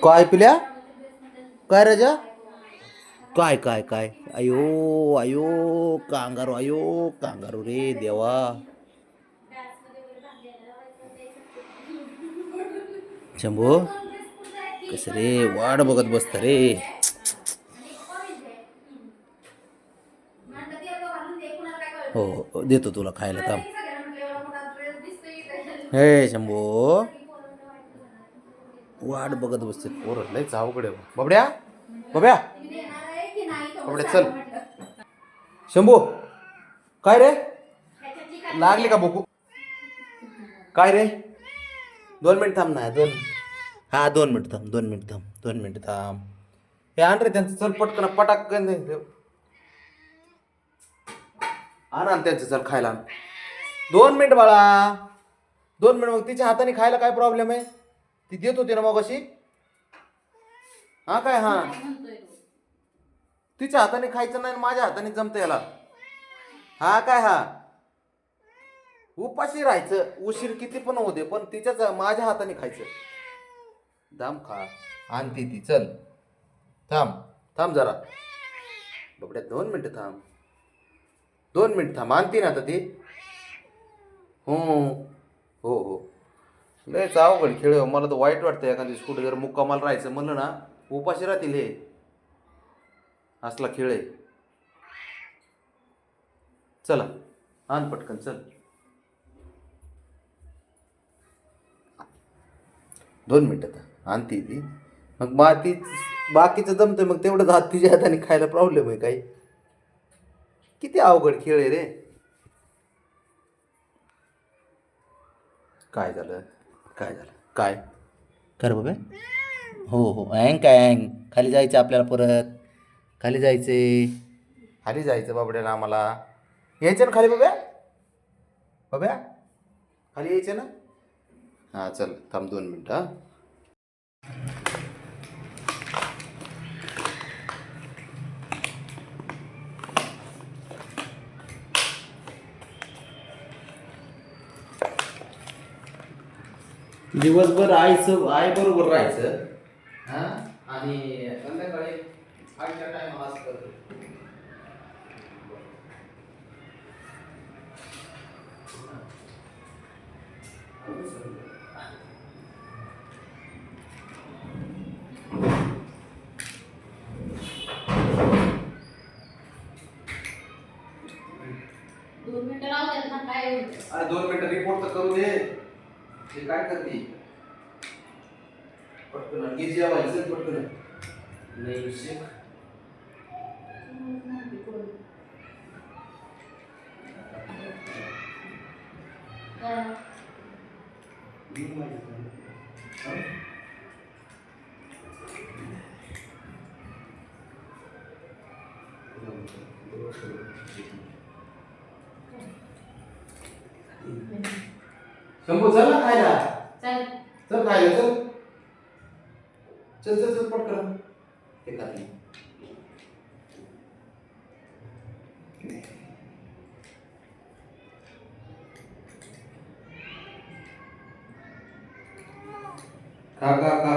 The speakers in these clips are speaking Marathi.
काय पिल्या काय राजा काय काय काय अयो अयो कांगारू अयो कांगारू रे देवा शंभू कस रे वाट बघत बसत रे हो हो, देतो तुला खायला थांब हे शंभू वाट बघत बसते पोर लयच अवघड आहे बबड्या बब्या बबड्या चल शंभू काय रे लागली का भूकू काय रे 2 मिनिट थांब ना हा 2 मिनिट थांब 2 मिनिट थांब 2 मिनिट थांब हे आण रे त्यांचं चल पटकन पटाक आण त्यांचं चल खायला आण 2 मिनिट बाळा 2 मिनिट मग तिच्या हाताने खायला काय प्रॉब्लेम आहे ती देत होती ना मग अशी हा काय हा तिच्या हाताने खायचं नाही माझ्या हाताने जमतं याला हा काय हा उपाशी राहायचं उशीर किती पण होऊ दे पण तिच्याच माझ्या हाताने खायचं दाम खा आणती ती चल थांब थांब जरा बबड्या 2 मिनिटं थांब 2 मिनिट थांब आणती ना आता ती हो हो हो लयच अवघड खेळ आहे. मला तर वाईट वाटतं एखादी कुठे जर मुक्कामाला राहायचं म्हणलं ना उपाशी राहतील हे असला खेळ आहे चला आण पटकन चल 2 मिनिटात आणती ती मग ती बाकीचं जमतं मग तेवढंच हात तिच्या हाताने खायला प्रॉब्लेम आहे काही किती अवघड खेळ आहे रे काय झालं काय झालं काय कर बाबा हो हो अँग काय अँग खाली जायचं आपल्याला परत खाली जायचे खाली जायचं बाबड्याला आम्हाला यायचं ना खाली बाब्या बाब्या खाली यायचं ना हां चल थांब 2 मिनिटं हां दिवसभर आई बरोबर राहायचं हां आणि संध्याकाळी आईच्या टायमाला असं करतो 2 मिनिटं राहू द्या ना काय अरे 2 मिनिटं रिपोर्ट तर करू दे ते काय करते पटकन घे जेवायचं पटकन नाही शिक शंभू चल ना खायला चल चल खायला चल चल चल चल पटकन ते खाली खा खा खा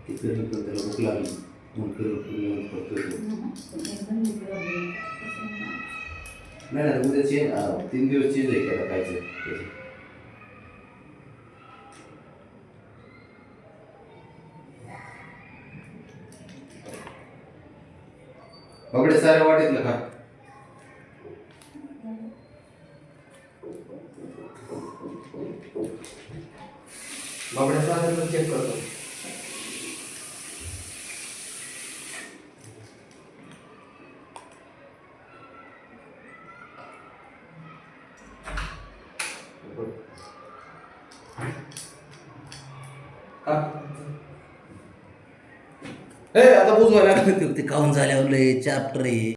तिकडे त्याला भूक लागली मग नाही ना उद्या चेंज 3 दिवस चेंज आहे का खायचं बाबडे सारे वाटेतलं का बाबड्या सारे चेक करतो ए आता बुजवायला लागलं ते खाऊन झाल्यावर लय चॅप्टर आहे